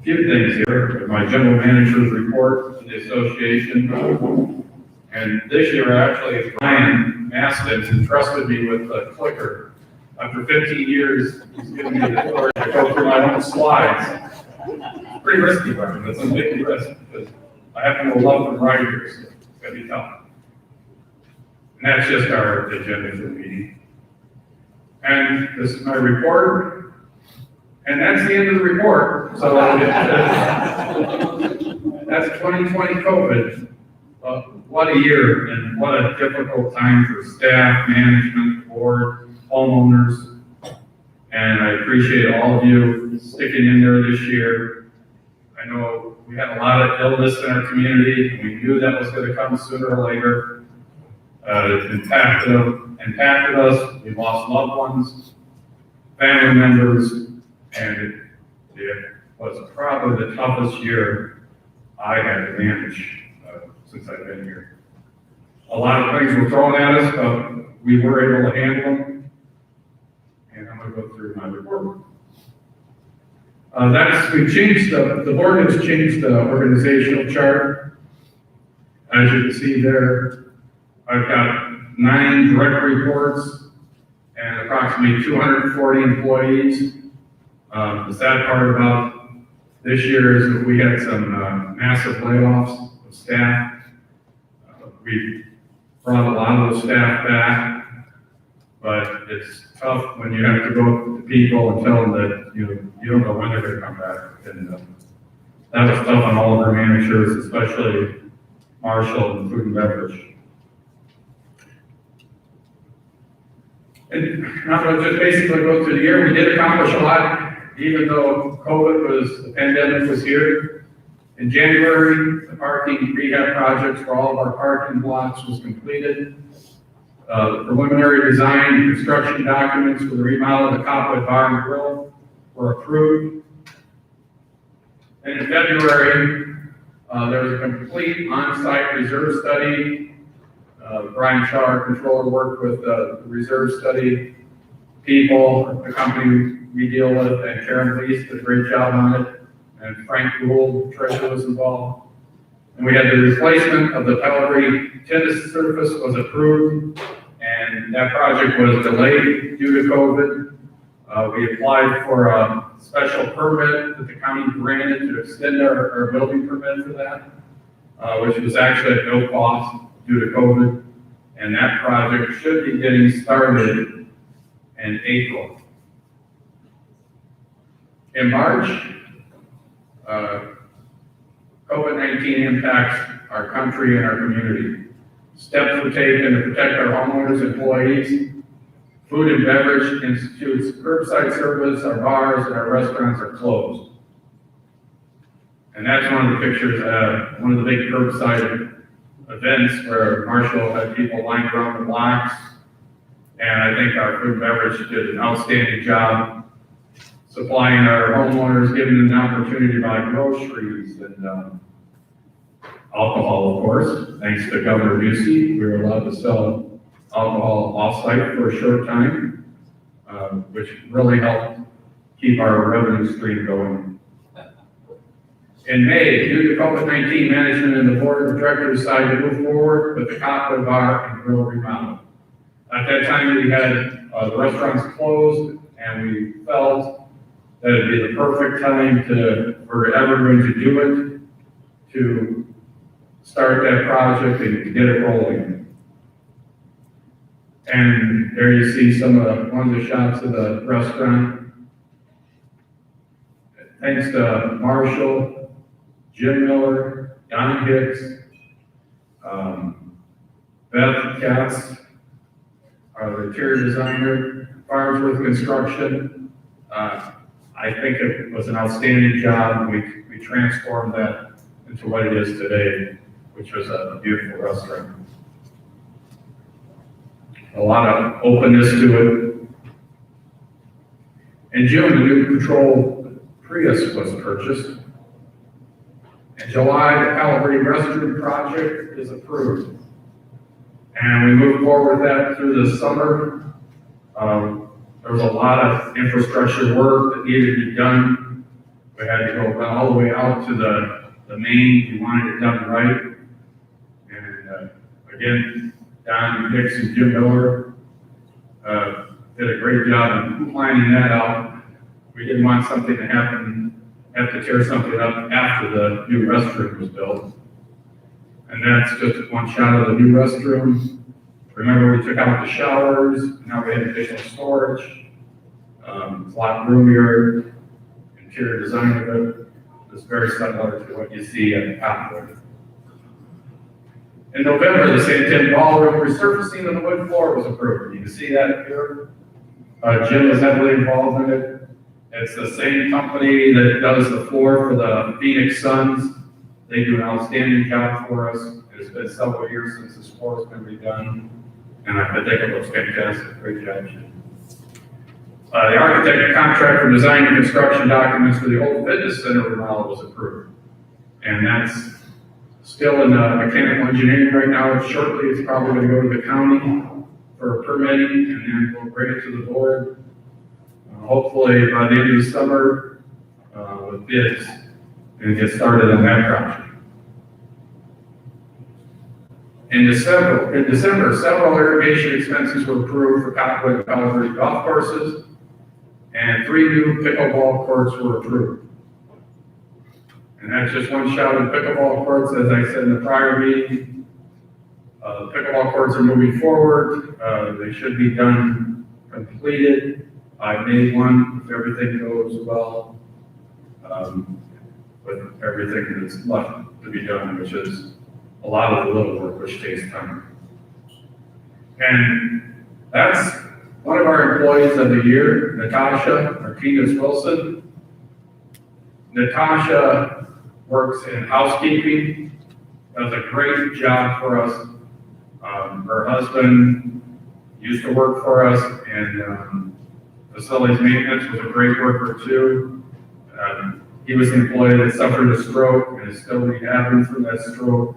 few things here. My general manager's report to the association. And this year, actually, Brian Maston entrusted me with a clicker. After 15 years, he's given me the authority to go through my own slides. It's pretty risky, Brian. That's a big risk because I have to know left and right here, so it's going to be tough. And that's just our agenda for the meeting. And this is my report. And that's the end of the report. So that's 2020 COVID. What a year and what a difficult time for staff, management, board, homeowners. And I appreciate all of you sticking in there this year. I know we had a lot of illness in our community. We knew that was going to come sooner or later. It impacted us. We lost loved ones, family members, and it was probably the toughest year I had to manage since I've been here. A lot of things were thrown at us, but we were able to handle them. And I'm going to go through my report. We've changed the board has changed the organizational chart. As you can see there, I've got 9 direct reports and approximately 240 employees. The sad part about this year is that we had some massive layoffs of staff. We brought a lot of the staff back, but it's tough when you have to go to people and tell them that you don't know when they're going to come back. And that was tough on all of our managers, especially Marshall and food and beverage. And I'm going to just basically go through the year. We did accomplish a lot, even though the pandemic was here. In January, the parking rehab projects for all of our parking blocks was completed. The preliminary design and construction documents for the remodel of the Copwood Bar and Grill were approved. And in February, there was a complete on-site reserve study. Brian Shaw, our controller, worked with the reserve study people, the company we deal with, and Karen Lease did a great job on it. And Frank Gould, treasurer, was involved. And we had the replacement of the Pellegrino tennis surface was approved, and that project was delayed due to COVID. We applied for a special permit that the county granted to extend our building permit for that, which was actually at no cost due to COVID. And that project should be getting started in April. In March, COVID-19 impacts our country and our community. Steps were taken to protect our homeowners, employees. Food and beverage institutes curbside service, our bars and our restaurants are closed. And that's one of the pictures, one of the big curbside events where Marshall had people lined around the blocks. And I think our food and beverage did an outstanding job supplying our homeowners, giving them an opportunity to buy groceries and alcohol, of course. Thanks to Governor Busey, we were allowed to sell alcohol off-site for a short time, which really helped keep our revenue stream going. In May, due to COVID-19, management and the board of directors decided to move forward with the Copwood Bar and Grill remodel. At that time, we had the restaurants closed, and we felt that it'd be the perfect time for everyone to do it, to start that project and get it rolling. And there you see one of the shots of the restaurant. Thanks to Marshall, Jim Miller, Don Hicks, Beth Katz, our interior designer, Farnsworth Construction. I think it was an outstanding job. We transformed that into what it is today, which was a beautiful restaurant. A lot of openness to it. In June, the new patrol Prius was purchased. In July, the Pellegrino restroom project is approved. And we moved forward with that through the summer. There was a lot of infrastructure work that needed to be done We had to go all the way out to the main. We wanted it done right. And again, Don Hicks and Jim Miller did a great job in planning that out. We didn't want something to happen, have to tear something up after the new restroom was built. And that's just one shot of the new restroom. Remember, we took out the showers, now we have additional storage. It's a lot roomier, interior design of it. It's very similar to what you see at Cottonwood. In November, the St. Tim Ballroom resurfacing of the wood floor was approved. You can see that here. Jim was heavily involved in it. It's the same company that does the floor for the Phoenix Suns. They do an outstanding job for us. It's been several years since this floor has been redone, and I think it looks fantastic. Great job, Jim. The architect contract for design and construction documents for the old fitness center remodel was approved. And that's still in mechanical engineering right now. Shortly, it's probably going to go to the county for permitting, and then we'll bring it to the board. Hopefully by the end of the summer with bids and get started on that project. In December, several irrigation expenses were approved for Cottonwood and Palo Verde golf courses, and 3 new pickleball courts were approved. And that's just one shot of pickleball courts. As I said in the prior meeting, the pickleball courts are moving forward. They should be done, completed by May 1, if everything goes well, with everything that's left to be done, which is a lot of the little work, which takes time. And that's one of our employees of the year, Natasha Martinez Wilson. Natasha works in housekeeping, does a great job for us. Her husband used to work for us, and facilities maintenance, was a great worker too. He was an employee that suffered a stroke and is still rehabbing from that stroke.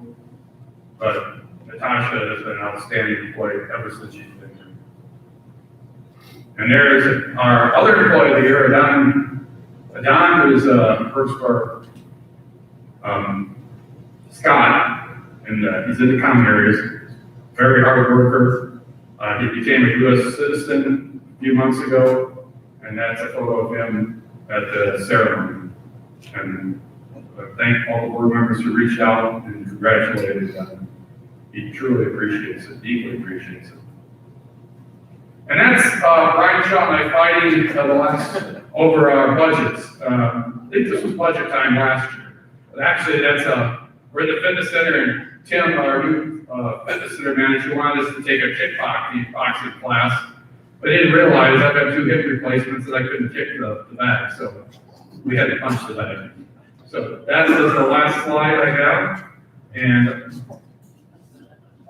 But Natasha has been an outstanding employee ever since she's been here. And there's our other employee of the year, Don. Don is works for Scott, and he's in the common areas. Very hard worker. He became a U.S. citizen a few months ago, and that's a photo of him at the ceremony. And thank all the board members who reached out and congratulated him. He truly appreciates it, deeply appreciates it. And that's Brian Shaw and I fighting the last over our budgets. I think this was budget time last year. But actually, we're at the fitness center, and Tim, our new fitness center manager, wanted us to take a kickboxing class, but he didn't realize I've got 2 hip replacements and I couldn't kick the bag, so we had to punch the bag. So that is the last slide I have, and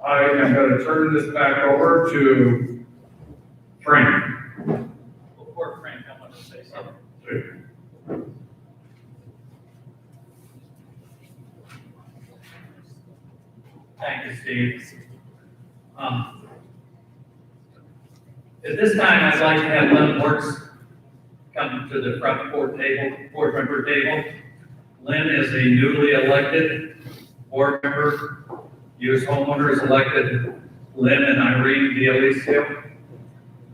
I am going to turn this back over to Frank. Before Frank, I want to say something. Sure. Thank you, Steve. At this time, I'd like to have Lynn Works come to the front board member table. Lynn is a newly elected board member. U.S. homeowners elected Lynn and Irene D'Alicio.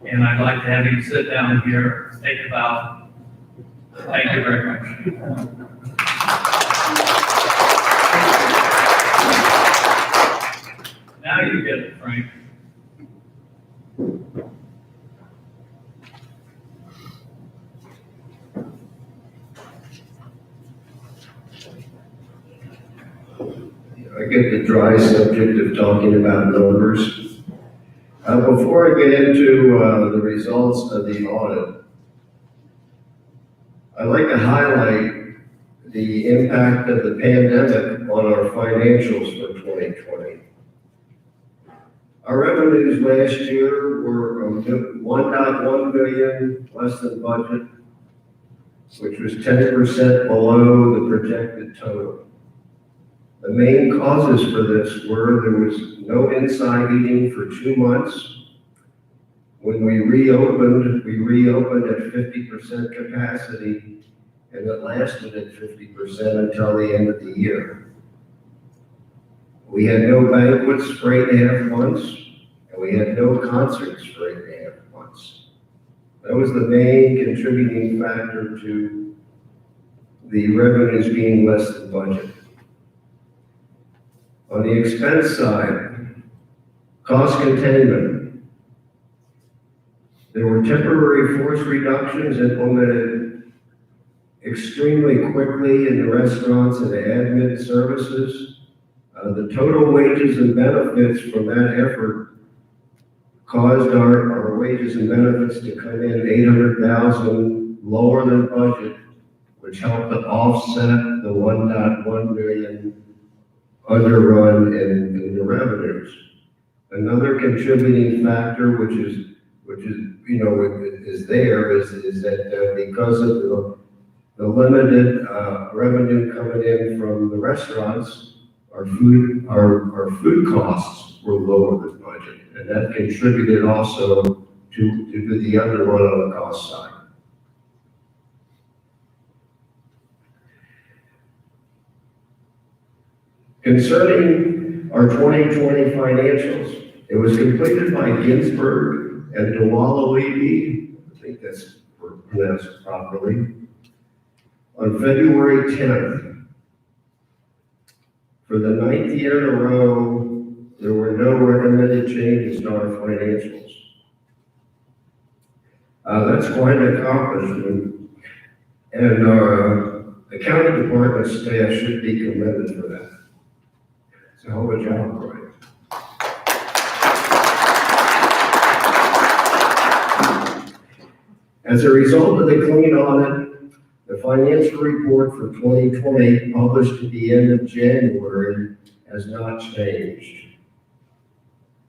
And I'd like to have you sit down here and take a bow. Thank you very much. Now you get it, Frank. I get the dry subject of talking about numbers. Before I get into the results of the audit, I'd like to highlight the impact of the pandemic on our financials for 2020. Our revenues last year were 1.1 billion less than budget, which was 10% below the projected total. The main causes for this were there was no inside eating for 2 months. When we reopened at 50% capacity, and it lasted at 50% until the end of the year. We had no banquets for 8.5 months, and we had no concerts for 8.5 months. That was the main contributing factor to the revenues being less than budget. On the expense side, cost containment. There were temporary force reductions implemented extremely quickly in the restaurants and the admin services. The total wages and benefits from that effort caused our wages and benefits to come in 800,000 lower than budget, which helped to offset the 1.1 million underrun in the revenues. Another contributing factor, which is is that because of the limited revenue coming in from the restaurants, our food costs were lower than budget, and that contributed also to the underrun on the cost side. Concerning our 2020 financials, it was completed by Ginsberg and Dewala, I think that's pronounced properly, on February 10th. For the 9th year in a row, there were no recommended changes to our financials. That's quite an accomplishment, and our accounting department staff should be commended for that. It's a hell of a job, Brian. As a result of the clean audit, the financial report for 2020, published at the end of January, has not changed.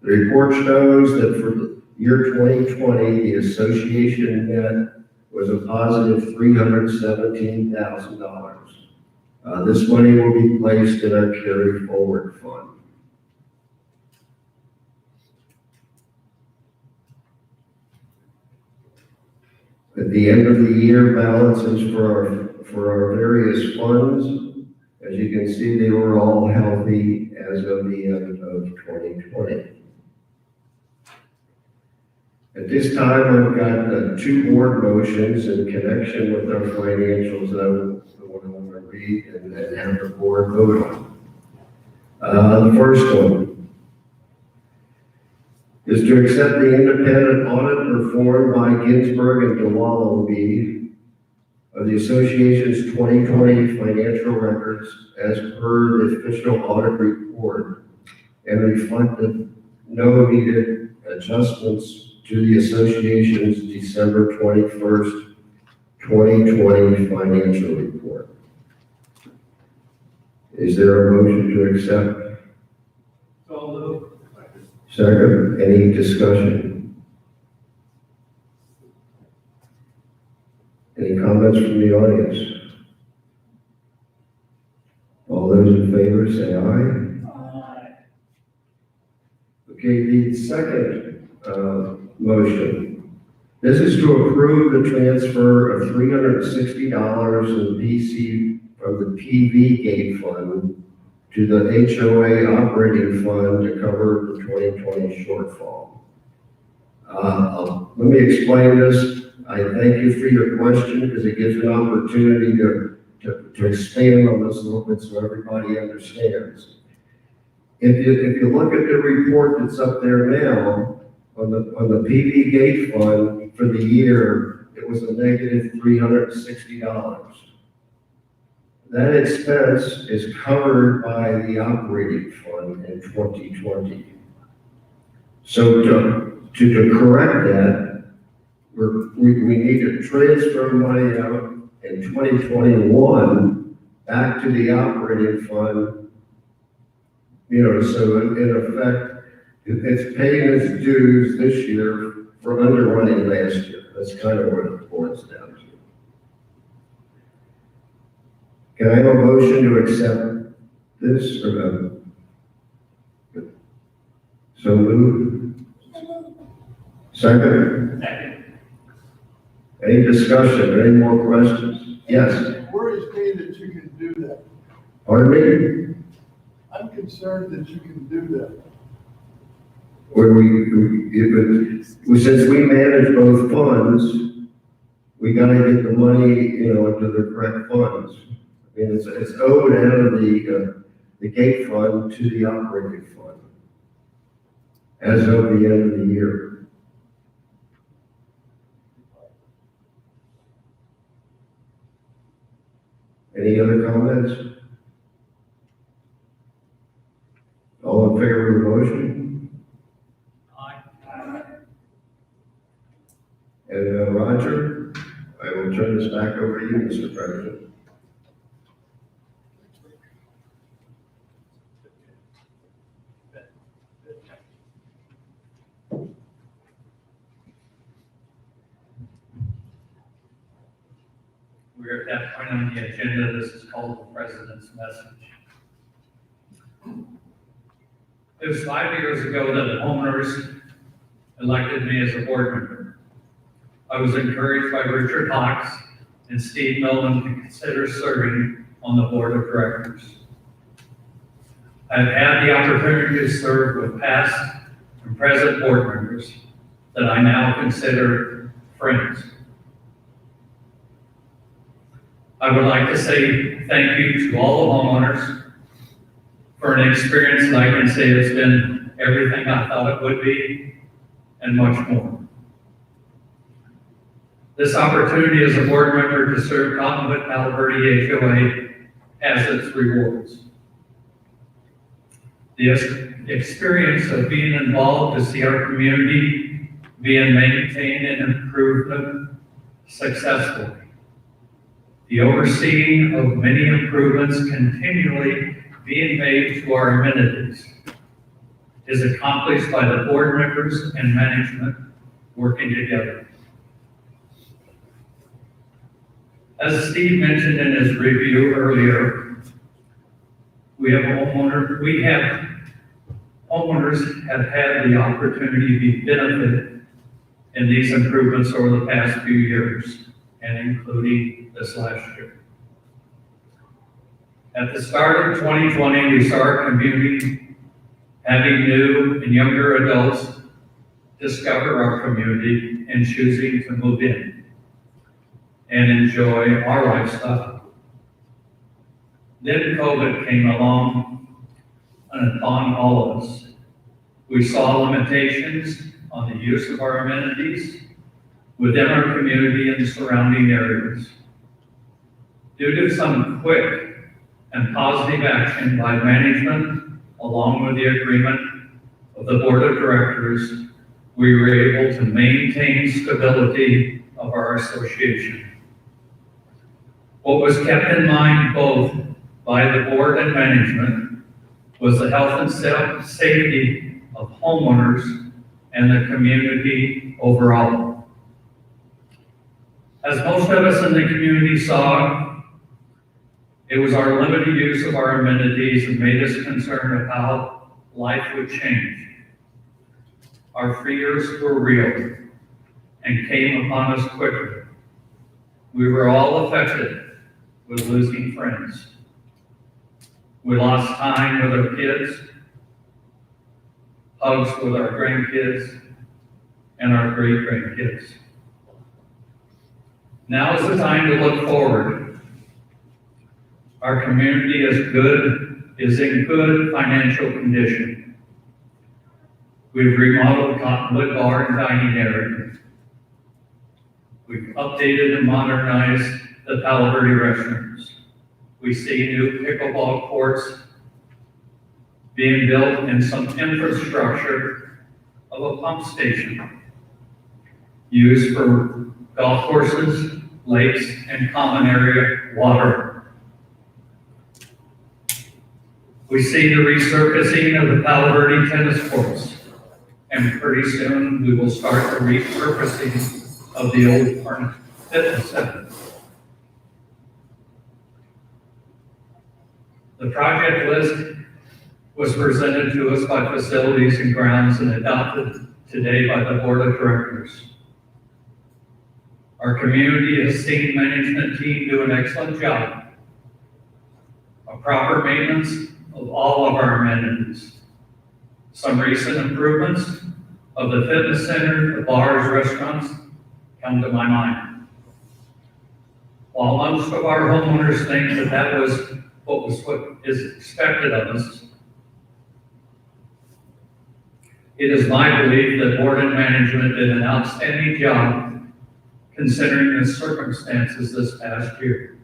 The report shows that for the year 2020, the association net was a positive $317,000. This money will be placed in our carry forward fund. At the end of the year, balances for our various funds, as you can see, they were all healthy as of the end of 2020. At this time, I've got 2 board motions in connection with our financials that I want to read and have the board vote on. The first one is to accept the independent audit performed by Ginsberg and Dewala of the association's 2020 financial records as per the official audit report and reflected no needed adjustments to the association's December 21st, 2020 financial report. Is there a motion to accept? So moved. Second, any discussion? Any comments from the audience? All those in favor say aye. Aye. Okay, the second motion. This is to approve the transfer of $360 in PC from the PV gate fund to the HOA operating fund to cover the 2020 shortfall. Let me explain this. I thank you for your question because it gives an opportunity to expand on this a little bit so everybody understands. If you look at the report that's up there now, on the PV gate fund for the year, it was a negative $360. That expense is covered by the operating fund in 2020. So to correct that, we need to transfer money out in 2021 back to the operating fund. So in effect, it's paying its dues this year for underrunning last year. That's kind of what it boils down to. Can I have a motion to accept this or no? So moved. Second? Second. Any discussion, any more questions? Yes, Worries me that you can do that. pardon me? I'm concerned that you can do that. Where since we manage both funds, we gotta get the money, into the correct funds. I mean, it's owed out of the gate fund to the operating fund as of the end of the year. Any other comments? All in favor of the motion? Aye. And Roger, I will turn this back over to you, Mr. President. We're at that point on the agenda. This is called the President's Message. It was 5 years ago that the homeowners elected me as a board member. I was encouraged by Richard Hawks and Steve Nolan to consider serving on the board of directors. I've had the opportunity to serve with past and present board members that I now consider friends. I would like to say thank you to all the homeowners for an experience that I can say has been everything I thought it would be and much more. This opportunity as a board member to serve Cottonwood Palo Verde HOA has its rewards. The experience of being involved to see our community being maintained and improved successfully. The overseeing of many improvements continually being made to our amenities is accomplished by the board members and management working together. As Steve mentioned in his review earlier, homeowners have had the opportunity to benefit in these improvements over the past few years, and including this last year. At the start of 2020, we saw our community having new and younger adults discover our community and choosing to move in and enjoy our lifestyle. Then COVID came along, and upon all of us, we saw limitations on the use of our amenities within our community and the surrounding areas. Due to some quick and positive action by management, along with the agreement of the board of directors, we were able to maintain stability of our association. What was kept in mind both by the board and management was the health and safety of homeowners and the community overall. As most of us in the community saw, it was our limited use of our amenities that made us concerned of how life would change. Our fears were real and came upon us quickly. We were all affected with losing friends. We lost time with our kids, hugs with our grandkids, and our great-grandkids. Now is the time to look forward. Our community is in good financial condition. We've remodeled Cottonwood Bar and Dining Area. We've updated and modernized the Palo Verde restrooms. We see new pickleball courts being built and some infrastructure of a pump station used for golf courses, lakes, and common area water. We see the resurfacing of the Palo Verde tennis courts, and pretty soon we will start the repurposing of the old Park Fitness Center. The project list was presented to us by Facilities and Grounds and adopted today by the Board of Directors. Our community has seen management team do an excellent job of proper maintenance of all of our amenities. Some recent improvements of the fitness center, the bars, restaurants come to my mind. While most of our homeowners think that was what is expected of us, it is my belief that board and management did an outstanding job considering the circumstances this past year.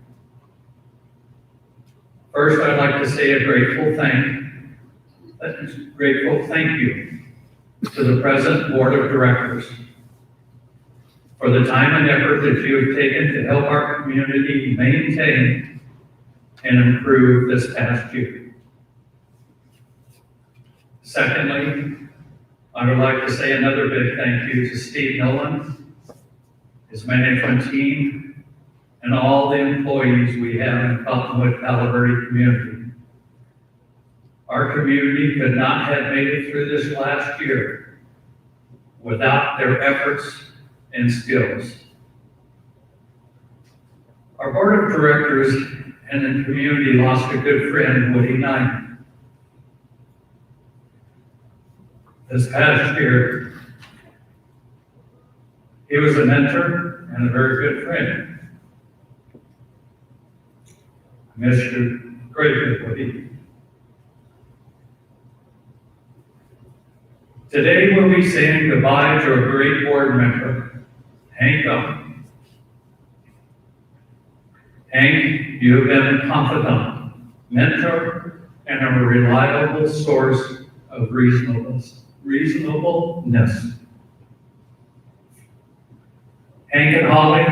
First, I'd like to say a grateful thank you to the present board of directors for the time and effort that you have taken to help our community maintain and improve this past year. Secondly, I would like to say another big thank you to Steve Nolan, his management team, and all the employees we have in Cottonwood Palo Verde community. Our community could not have made it through this last year without their efforts and skills. Our board of directors and the community lost a good friend, Woody Knight. This past year, he was a mentor and a very good friend. I miss you greatly, Woody. Today we'll be saying goodbye to a great board member, Hank Owen. Hank, you have been a confidant, mentor, and a reliable source of reasonableness. Hank and Holly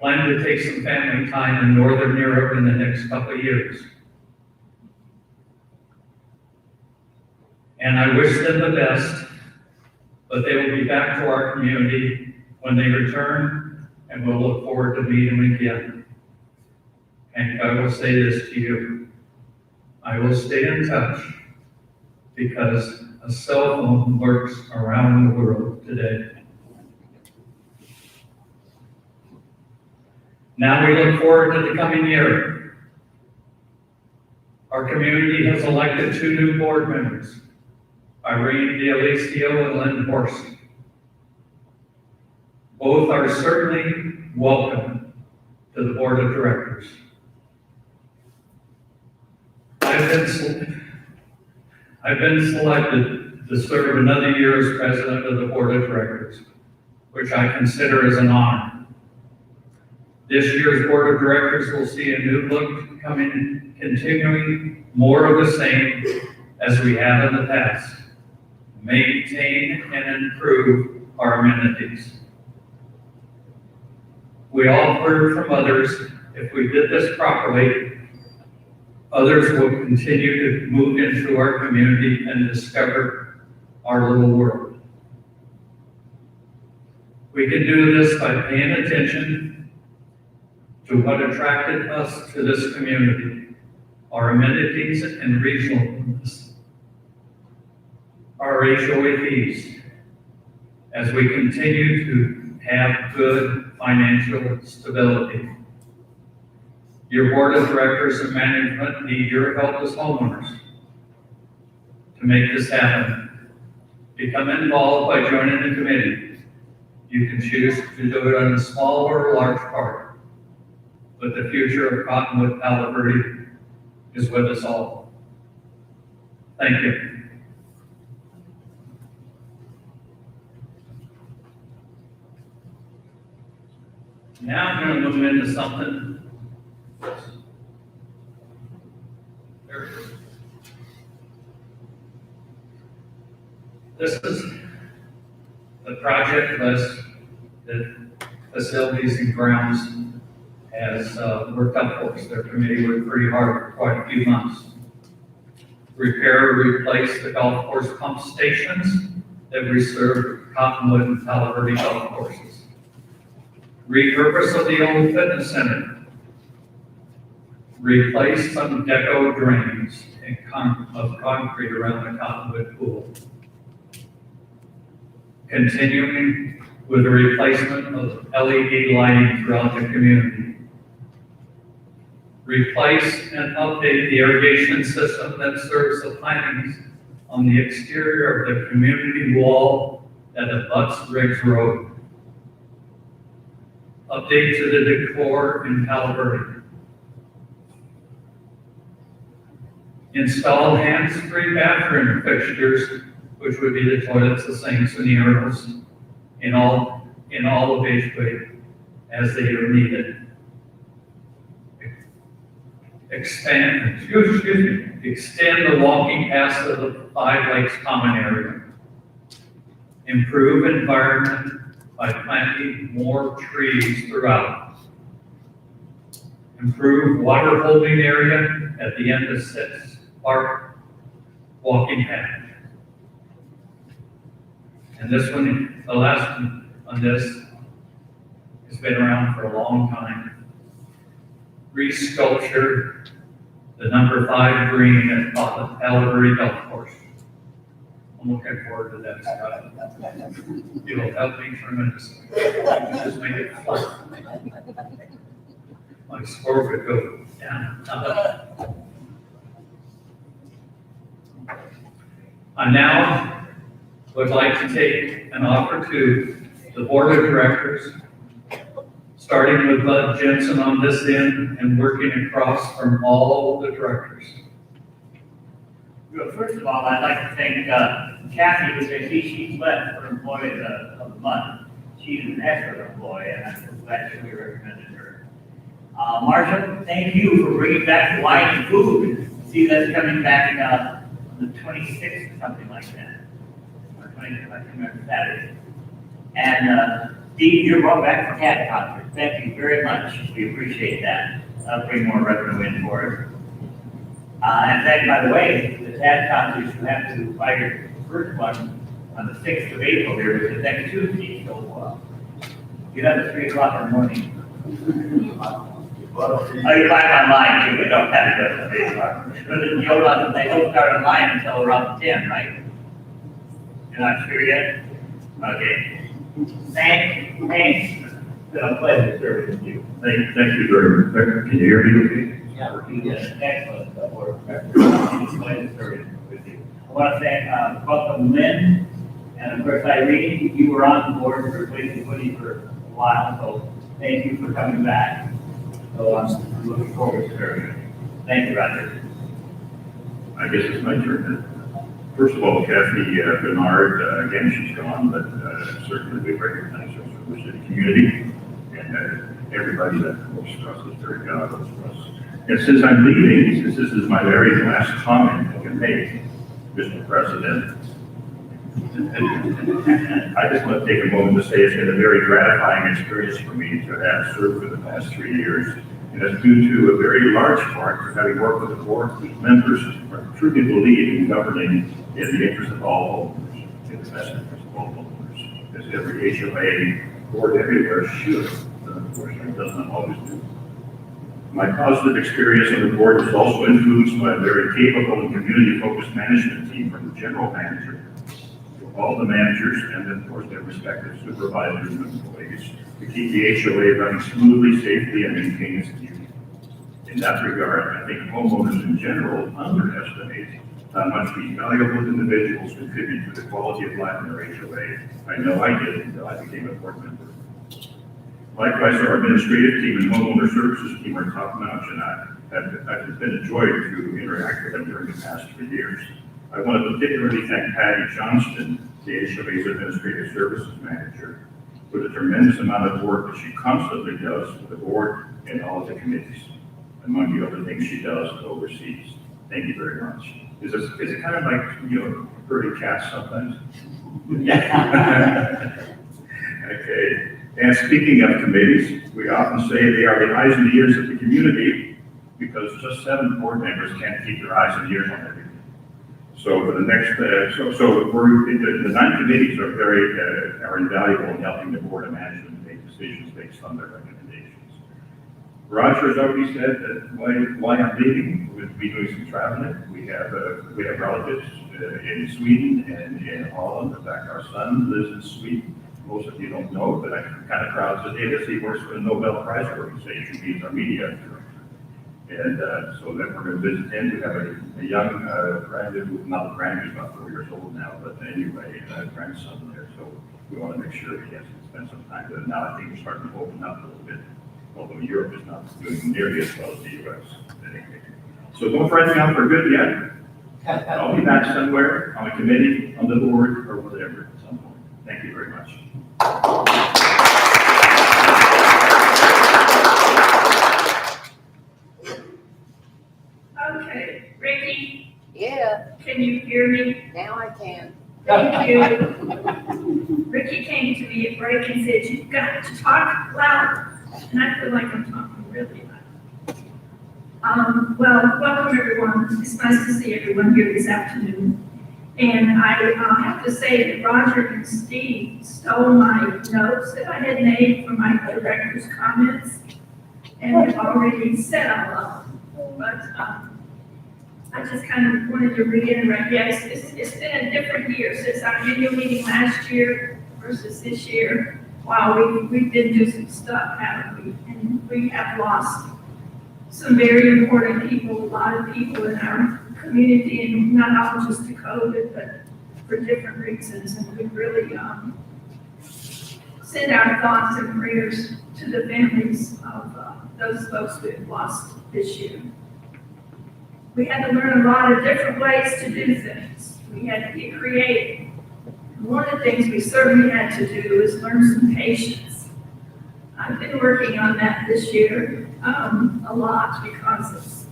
plan to take some family time in Northern Europe in the next couple of years. And I wish them the best, but they will be back to our community when they return, and we'll look forward to meeting them again. Hank, I will say this to you. I will stay in touch because a cell phone works around the world today. Now we look forward to the coming year. Our community has elected 2 new board members, Irene D'Alessio and Lynn Horst. Both are certainly welcome to the board of directors. I've been selected to serve another year as president of the board of directors, which I consider as an honor. This year's board of directors will see a new look coming, continuing more of the same as we have in the past. Maintain and improve our amenities. We all heard from others, if we did this properly, others will continue to move into our community and discover our little world. We can do this by paying attention to what attracted us to this community, our amenities and regionalness, our HOA fees, as we continue to have good financial stability. Your board of directors and management need your help as homeowners to make this happen. Become involved by joining the committee. You can choose to do it on a small or a large part, but the future of Cottonwood Palo Verde is with us all. Thank you. Now I'm going to move into something. There it is. This is the project list that Facilities and Grounds has worked up for us. Their committee worked pretty hard for quite a few months. Repair or replace the golf course pump stations that we serve Cottonwood and Palo Verde golf courses. Repurpose of the old fitness center. Replace some deco drains of concrete around the Cottonwood pool. Continuing with the replacement of LED lighting throughout the community. Replace and update the irrigation system that serves the plantings on the exterior of the community wall that abuts Riggs Road. Update to the decor in Palo Verde. Install hands-free bathroom fixtures, which would be the toilets, the sinks, and the urinals in all of Edgeway as they are needed. Extend the walking paths of the Five Lakes Common area. Improve environment by planting more trees throughout. Improve water holding area at the end of 6 Park walking path. And this one, the last one on this, has been around for a long time. Resculpture the number 5 green at Palo Verde Golf Course. I'm looking forward to that, Scott. It'll help me tremendously. Just make it flat. My score would go down. I now would like to take an offer to the board of directors, starting with Bud Jensen on this end and working across from all the directors. Well, first of all, I'd like to thank Kathy, because she's left for employee of the month. She's an excellent employee, and I'm so glad that we recommended her. Marshall, thank you for bringing back the wine and food. See, that's coming back on the 26th, or something like that. Or 20th, I can't remember Saturday. And Steve, you're brought back for cat concert. Thank you very much. We appreciate that. That'll bring more revenue in for us. In fact, by the way, the cat concerts, you have to buy your first one on the 6th of April here, which is next Tuesday. So get up at 3 o'clock in the morning. Oh, you buy it online too, we don't have to go to 3 o'clock. They don't start online until around 10, right? You're not sure yet? Okay. Thanks. It's been a pleasure serving with you. Thank you very much. Can you hear me okay? Yeah, yes, excellent work. It's a pleasure serving with you. I want to thank, welcome Lynn, and of course Irene. You were on the board replacing Woody for a while, so thank you for coming back. So I'm looking forward to serving you. Thank you, Roger. I guess it's my turn. First of all, Kathy Bernard, again, she's gone, but certainly we recognize her service to the community and everybody that works for us is very valuable for us. And since I'm leaving, since this is my very last comment I can make, Mr. President, I just want to take a moment to say it's been a very gratifying experience for me to have served for the past 3 years. And that's due to a very large part for having worked with the board whose members truly believe in governing in the interest of all homeowners, in the best interest of all homeowners. As every HOA board everywhere should, but unfortunately does not always do. My positive experience on the board was also influenced by a very capable and community-focused management team, from the general manager to all the managers and of course their respective supervisors and employees, to keep the HOA running smoothly, safely, and maintain its beauty. In that regard, I think homeowners in general underestimate how much these valuable individuals contribute to the quality of life in their HOA. I know I did until I became a board member. Likewise, our administrative team and homeowner services team are top-notch, and I've been a joy to interact with them during the past 3 years. I want to particularly thank Patty Johnston, the HOA's administrative services manager, for the tremendous amount of work that she constantly does for the board and all of the committees, among the other things she does overseas. Thank you very much. Is it kind of like, pretty cats sometimes? Okay. And speaking of committees, we often say they are the eyes and ears of the community, because just 7 board members can't keep their eyes and ears on everything. So for the next, the 9 committees are invaluable in helping the board of management make decisions based on their recommendations. Roger has already said that why I'm leaving, we'll be doing some traveling. We have relatives in Sweden and in Holland. In fact, our son lives in Sweden. most of you don't know, but I'm kind of proud to say this, he works for the Nobel Prize Organization, he's our media director. And so that we're going to visit him. We have a young grandson, not a grandson, he's about 4 years old now, but anyway, a grandson there. So we want to make sure he has to spend some time with him. Now I think we're starting to open up a little bit, although Europe is not doing nearly as well as the US. Anyway. So don't write me out for good yet. I'll be back somewhere on a committee, on the board, or whatever at some point. Thank you very much. Okay, Ricky, Yeah, can you hear me? now I can. Thank you. Ricky came to me at break and said, "You've got to talk louder." And I feel like I'm talking really loud. Well, welcome everyone. It's nice to see everyone here this afternoon. And I have to say that Roger and Steve stole my notes that I had made for my director's comments and have already said all of them. But I just kind of wanted to reiterate, yes, it's been a different year since our annual meeting last year versus this year. Wow, we've been through some stuff, haven't we? And we have lost some very important people, a lot of people in our community, and not all just to COVID, but for different reasons. And we really send our thoughts and prayers to the families of those folks we have lost this year. We had to learn a lot of different ways to do things. We had to get creative. One of the things we certainly had to do is learn some patience. I've been working on that this year a lot because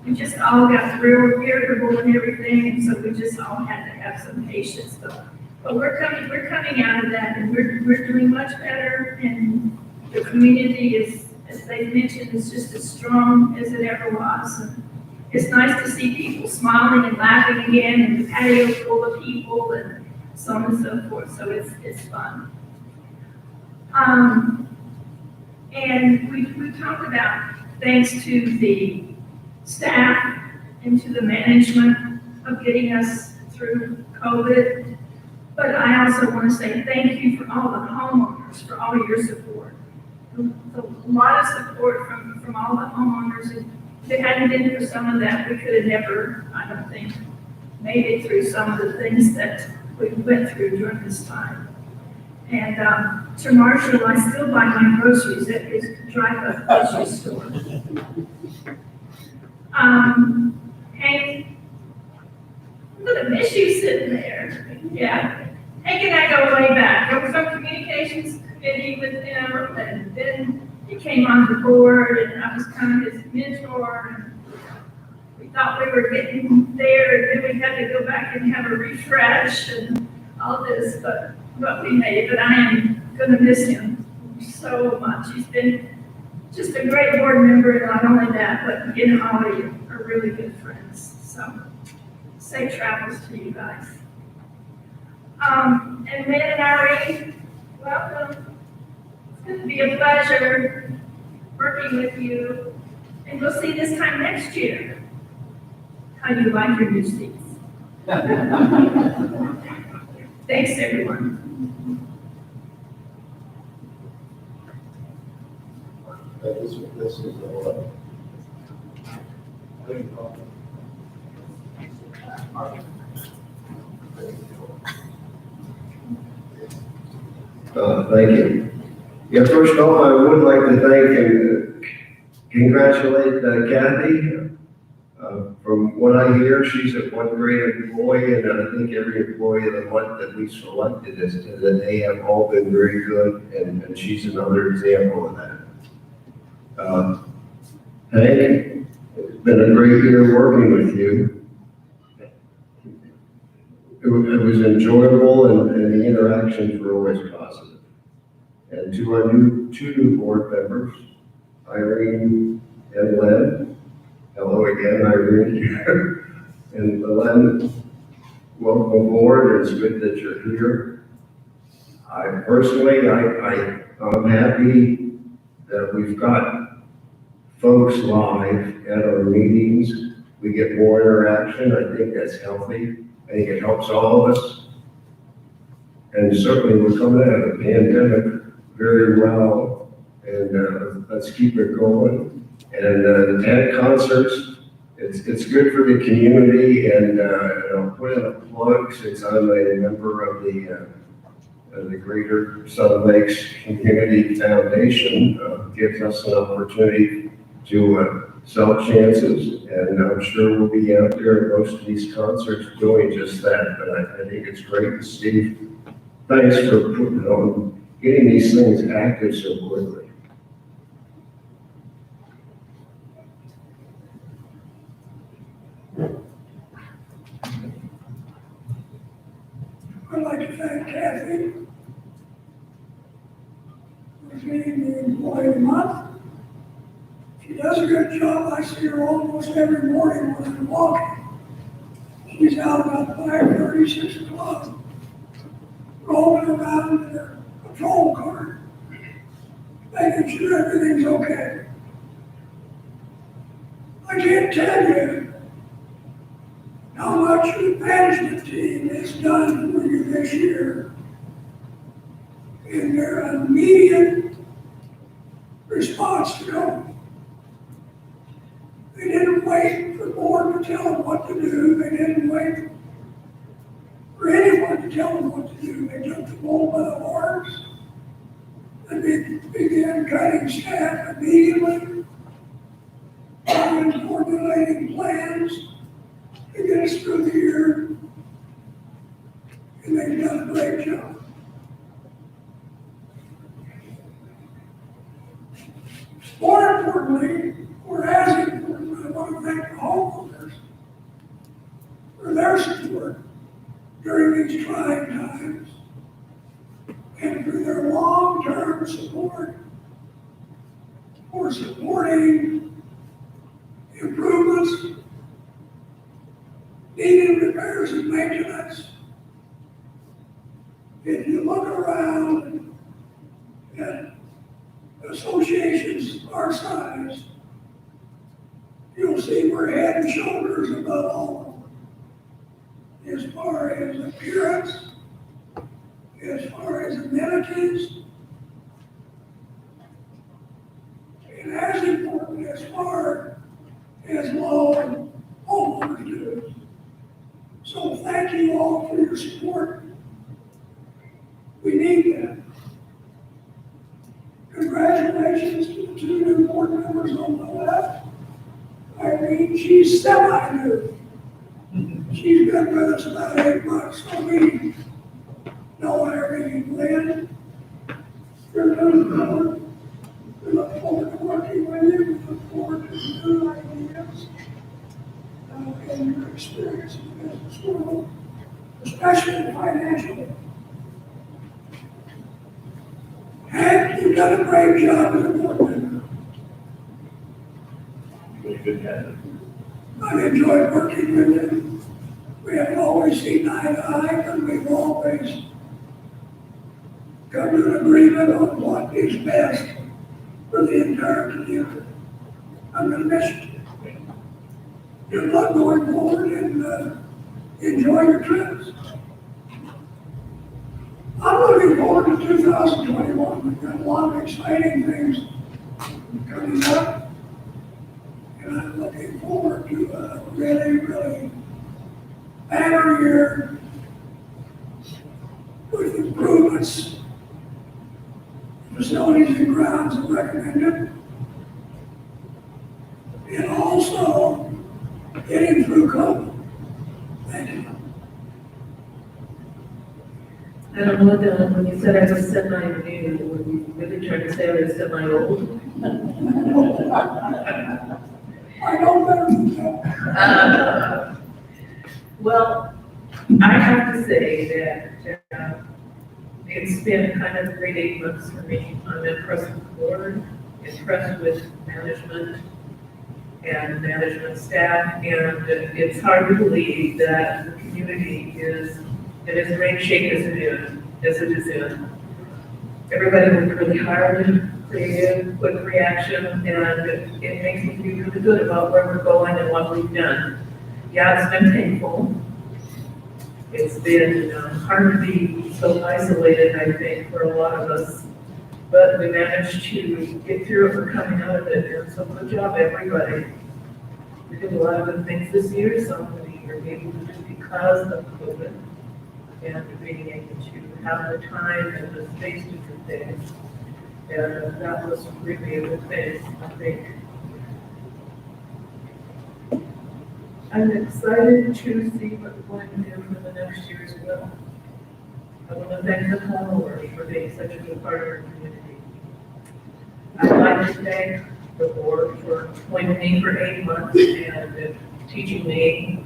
we just all got real irritable and everything, and so we just all had to have some patience. But we're coming out of that, and we're doing much better, and the community is, as they mentioned, is just as strong as it ever was. And it's nice to see people smiling and laughing again, and the patio full of people, and so on and so forth. So it's fun. And we talked about thanks to the staff and to the management of getting us through COVID. But I also want to say thank you for all the homeowners for all your support. A lot of support from all the homeowners. And if it hadn't been for some of that, we could have never, I don't think, made it through some of the things that we went through during this time. And to Marshall, I still buy my groceries at his drive-up grocery store. Hank, I'm gonna miss you sitting there. Yeah. Hank and I go way back. I was on communications committee with him, and then he came on the board, and I was kind of his mentor. And we thought we were getting there, and then we had to go back and have a refresh and all this, but we made it. But I am gonna miss him so much. He's been just a great board member, and not only that, but he and Holly are really good friends. So safe travels to you guys. And Matt and Irene, welcome. It's going to be a pleasure working with you, and we'll see this time next year how you like your new seats. Thanks, everyone. This is all. Thank you. Yeah, first off, I would like to thank and congratulate Kathy. From what I hear, she's one great employee, and I think every employee of the month that we selected is that they have all been very good, and she's another example of that. Hank, it's been a great year working with you. It was enjoyable, and the interactions were always positive. And to our two new board members, Irene and Len. Hello again, Irene. And Len, welcome aboard. It's good that you're here. I'm happy that we've got folks live at our meetings. We get more interaction. I think that's healthy. I think it helps all of us. And certainly we're coming out of the pandemic very well, and let's keep it going. And the tent concerts, it's good for the community, and I'll put in a plug, since I'm a member of the Greater Southern Lakes Community Foundation, gives us an opportunity to sell chances, and I'm sure we'll be out there at most of these concerts doing just that. But I think it's great. And Steve, thanks for putting on, getting these things active so quickly. I'd like to thank Kathy for being the employee of the month. She does a good job. I see her almost every morning when I'm walking. She's out about 5:30, 6 o'clock, rolling around in her patrol car, making sure everything's okay. I can't tell you how much the management team has done for you this year in their immediate response to COVID. They didn't wait for the board to tell them what to do. They didn't wait for anyone to tell them what to do. They took the bull by the horns and they began cutting staff immediately, and formulating plans to get us through the year. And they've done a great job. More importantly, or as important, I want to thank the homeowners for their support during these trying times and for their long-term support for supporting improvements, needed repairs and maintenance. If you look around at associations our size, you'll see we're head and shoulders above all of them. As far as appearance, as far as amenities, and as important as far as law homeowners do. So thank you all for your support. We need that. Congratulations to the two new board members on the left. Irene, she's semi-new. She's been with us about 8 months, so we know Irene Lynn. You're new board. We look forward to working with you. We look forward to new ideas and your experience in the business world, especially financially. Hank, you've done a great job as a board member. Really good guy. I've enjoyed working with you. We haven't always seen eye to eye, but we've always come to an agreement on what is best for the entire community. I'm going to miss you. Good luck going forward and enjoy your trips. I'm looking forward to 2021. We've got a lot of exciting things coming up. And I'm looking forward to a really, really banner year with improvements, facilities and grounds are recommended. And also getting through COVID. Thank you. I don't know, Dylan, when you said I was semi-new, were you really trying to say I was semi-old? I know better than that. Well, I have to say that it's been kind of great 8 months for me. I'm impressed with the board, impressed with management and management staff, and it's hard to believe that the community is in as great shape as it is in. Everybody worked really hard, creative, quick reaction, and it makes me feel really good about where we're going and what we've done. Yeah, it's been painful, It's been hard to be so isolated, I think, for a lot of us. But we managed to get through it, we're coming out of it, and so good job, everybody. We did a lot of good things this year, some we were able to do because of COVID, and being able to have the time and the space to do things. And that was really a good thing, I think. I'm excited to see what we're going to do for the next year as well. I want to thank the homeowners for being such a good part of our community. I'd like to thank the board for appointing me for 8 months and teaching me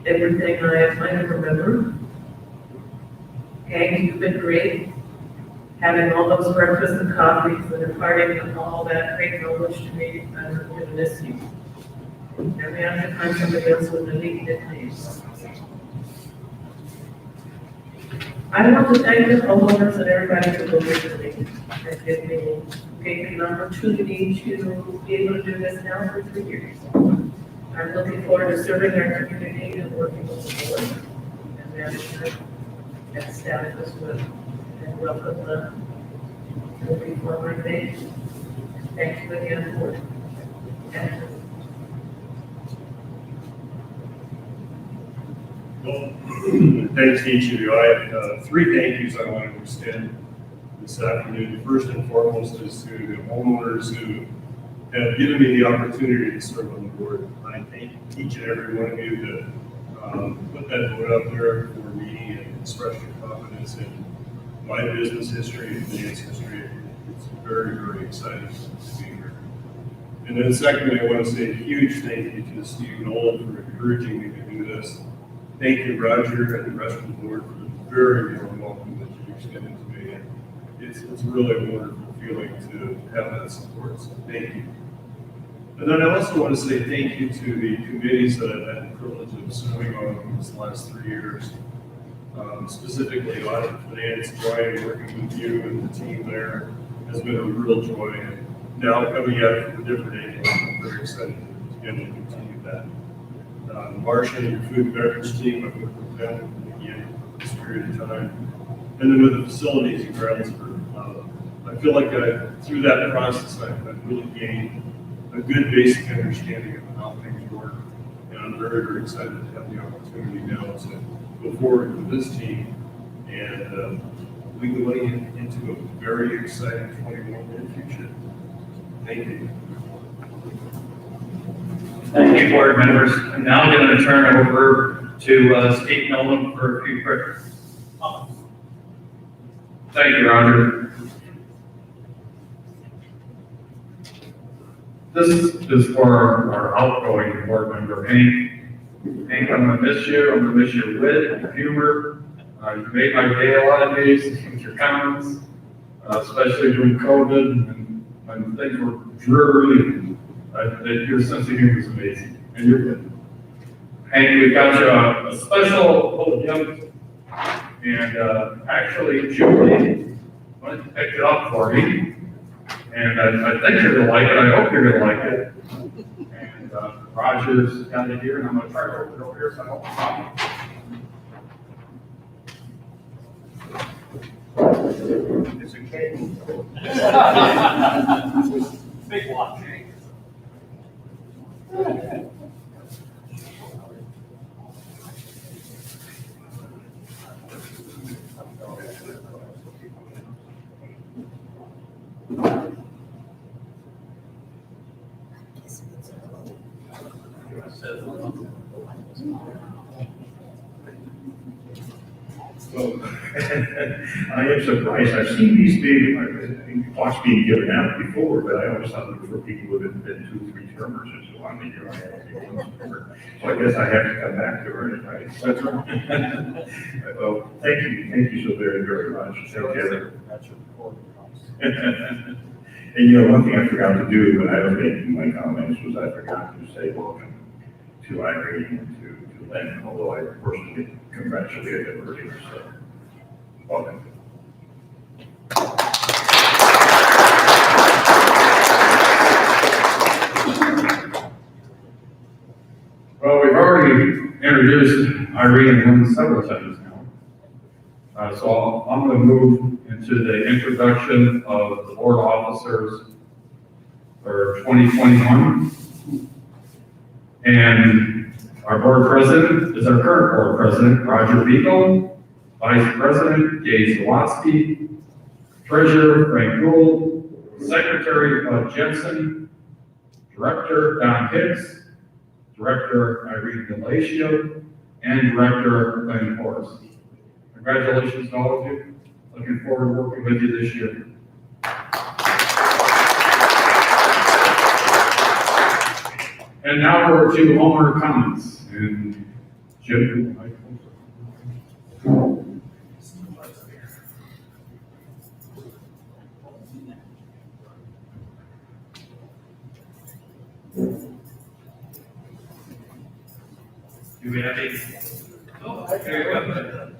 everything I might have remembered. Hank, you've been great. Having all those breakfasts and coffees and imparting all that great knowledge to me, I'm going to miss you. And we have to find somebody else with a neat nickname. I want to thank the homeowners and everybody for listening and gave me an opportunity to be able to do this now for 3 years. I'm looking forward to serving our community and working with the board and management and staff as well. And welcome the reformer thing. Thank you again for it. Well, thanks to each of you. I have 3 thank yous I want to extend this afternoon. First and foremost is to the homeowners who have given me the opportunity to serve on the board. I thank each and every one of you that put that vote out there for me and expressed your confidence in my business history and finance history. It's very, very exciting to be here. And then secondly, I want to say a huge thank you to Steve Nolan for encouraging me to do this. Thank you, Roger, and the rest of the board for the very warm welcome that you extended to me. And it's really a wonderful feeling to have that support, so thank you. And then I also want to say thank you to the committees that I've had the privilege of serving on these last 3 years. Specifically audit and finance. Brian, working with you and the team there has been a real joy. And now coming at it from a different angle, I'm very excited to be able to continue that. Marcia and your food and beverage team, I've worked with them again for this period of time. And then with the facilities in Brownsburg, I feel like through that process, I've really gained a good basic understanding of how things work. And I'm very, very excited to have the opportunity now to go forward with this team and we go into a very exciting 21-year future. Thank you. Thank you, board members. I'm now going to turn it over to Steve Nolan for a few quick comments. Thank you, Roger. This is for our outgoing board member, Hank. Hank, I'm gonna miss you. I'm gonna miss your wit, your humor. You made my day a lot of days with your comments, especially during COVID and when things were dreary. Your sense of humor is amazing, and you're good. Hank, we've got you a special little gift, and actually Julie went and picked it up for me, and I think you're gonna like it. I hope you're gonna like it. And Roger's got it here, and I'm gonna try to open it over here so I don't pop it. It's a cake. Big watch. So, I am surprised. I've seen these talks being given out before, but I always thought they were for people who have been 2, 3 termers, and so I'm in here. So I guess I have to come back to her, right? That's right. Well, thank you so very, very much. Take care. And you know, one thing I forgot to do when I was making my comments was I forgot to say welcome to Irene and to Lynn, although I personally congratulated them earlier, so welcome. Well, we've already introduced Irene and Lynn several times now. So I'm going to move into the introduction of the board officers for 2021. And our board president is our current board president, Roger Beagle, vice president, Gay Zawatsky, treasurer, Frank Gould, secretary, Bud Jensen, director, Don Hicks, director, Irene Galatio, and director, Lynn Forrest. Congratulations to all of you. Looking forward to working with you this year. And now we're to Homer comments. And Jim, Do we have any? Oh, very well.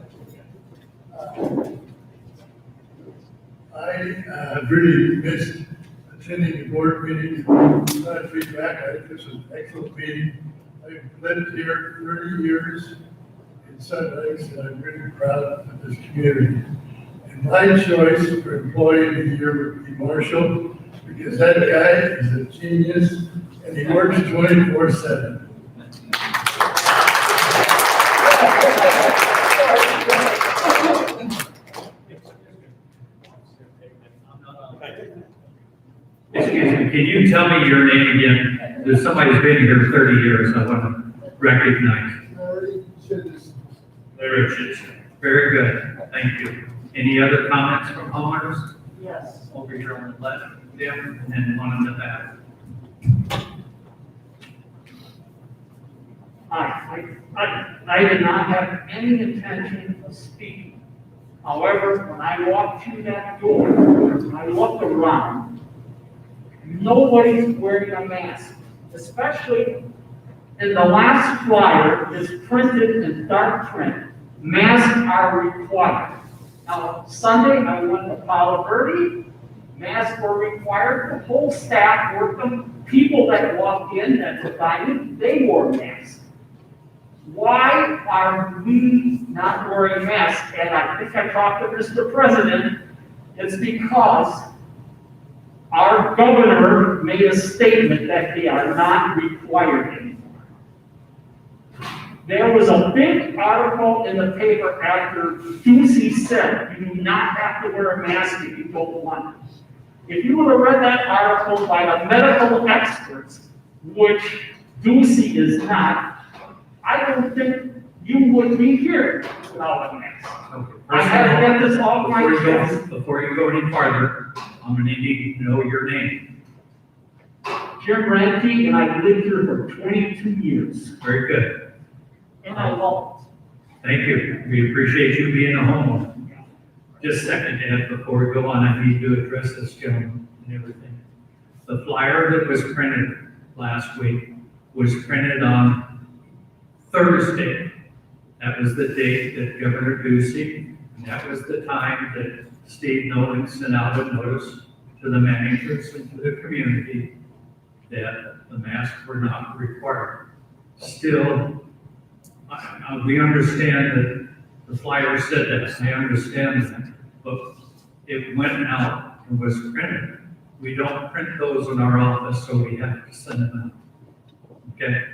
I really missed attending the board meeting last week back. I think this was an excellent meeting. I've lived here 30 years in Sun Lakes, and I'm really proud of this community. And my choice for employee of the year would be Marshall, because that guy is a genius, and he works 24/7. Excuse me, can you tell me your name again? There's somebody who's been here 30 years, I want to recognize. Larry Richardson. Very good, thank you. Any other comments from homeowners? Yes. Over here on the left, Tim, and then one on the back. I did not have any intention of speaking. However, when I walked through that door, I looked around, nobody's wearing a mask, especially in the last flyer is printed in dark print. Masks are required. Now, Sunday, I went to Palo Verde, masks were required, the whole staff worked them, people that walked in at the dining, they wore masks. Why are we not wearing masks? And I think I talked to Mr. President, it's because our governor made a statement that they are not required anymore. There was a big article in the paper after Ducey said, you do not have to wear a mask if you don't want it. If you would have read that article by the medical experts, which Ducey is not, I don't think you would be here without a mask. I had to get this off my chest. Before you go any farther, I'm gonna need to know your name. Jim Ranke, and I've lived here for 22 years, Very good, and I love thank you. We appreciate you being a homeowner. Just a second, Ed, before we go on, I need to address this gentleman and everything. The flyer that was printed last week was printed on Thursday. That was the date that Governor Ducey, and that was the time that Steve Nolan sent out a notice to the managers and to the community that the masks were not required. Still, we understand that the flyer said that, I understand that, but it went out and was printed. We don't print those in our office, so we have to send them out. Okay?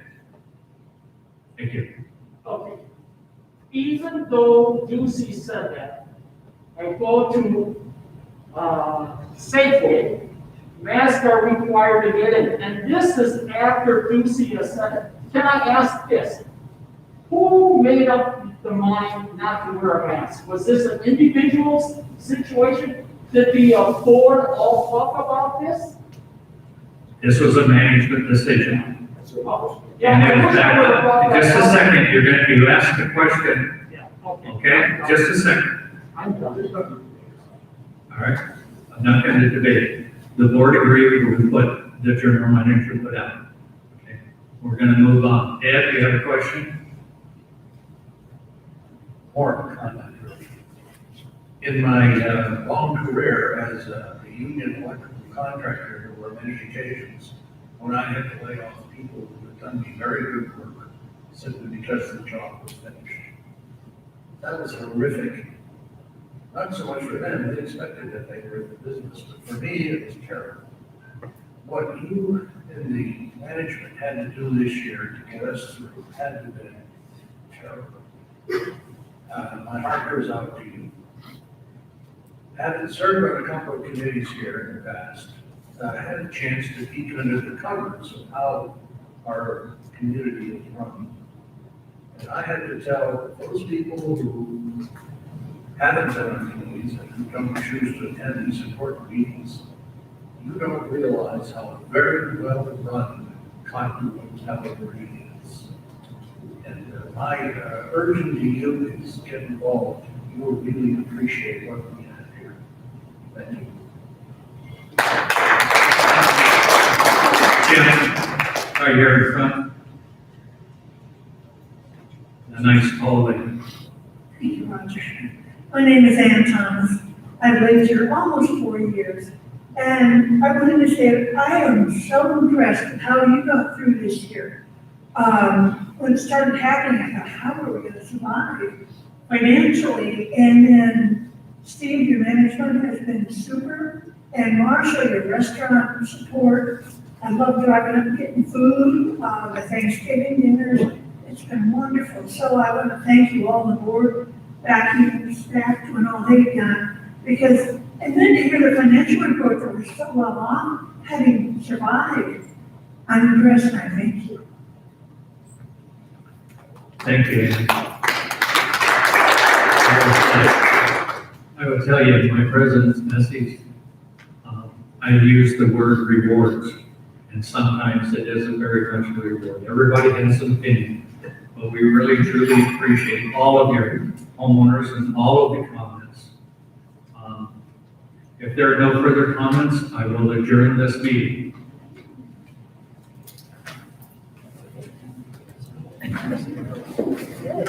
Thank you. Okay. Even though Ducey said that, I go to Safeway, masks are required to get in, and this is after Ducey has said it. Can I ask this? Who made up the mind not to wear a mask? Was this an individual situation? Did the board all talk about this? This was a management decision. Yeah, And it I was wish I would have brought just that a up. second, you asked a question, Yeah, okay. okay? Just a second, I'm done. all right? I'm not going to debate it. The board agreed with what the general manager put out. Okay, we're going to move on. Ed, you have a question? More comment. In my long career as a union electrical contractor, there were many occasions when I had to lay off people who had done me very good work simply because because the job was finished. That was horrific. Not so much for them, they expected that they were in the business, but for me, it was terrible. What you and the management had to do this year to get us through had to be terrible. My heart goes out to you. Having served on a couple of committees here in the past, I had a chance to peek under the covers of how our community is run. And I had to tell those people who haven't been on committees and who don't choose to attend these important meetings, you don't realize how very well run Cottonwood Television is. And my urging to you is get involved. You will really appreciate what we have here. Thank you. Jim, right here in front. A nice tall lady. Thank you, Roger. My name is Ann Thomas. I've lived here almost 4 years. And I wanted to say, I am so impressed with how you got through this year. When it started happening, I thought, how are we gonna survive financially? And then Steve, your management has been super. And Marshall, your restaurant support. I love driving up and getting food, the Thanksgiving dinners. It's been wonderful. So I want to thank you all on the board, backing the staff doing all they've done. Because, and then to hear the financial report that we're so well off, having survived, I'm impressed and I thank you. Thank you. I will tell you, my president's message, I use the word rewards, and sometimes it isn't very much a reward. Everybody has an opinion, but we really truly appreciate all of your homeowners and all of the comments. If there are no further comments, I will adjourn this meeting. Thank you.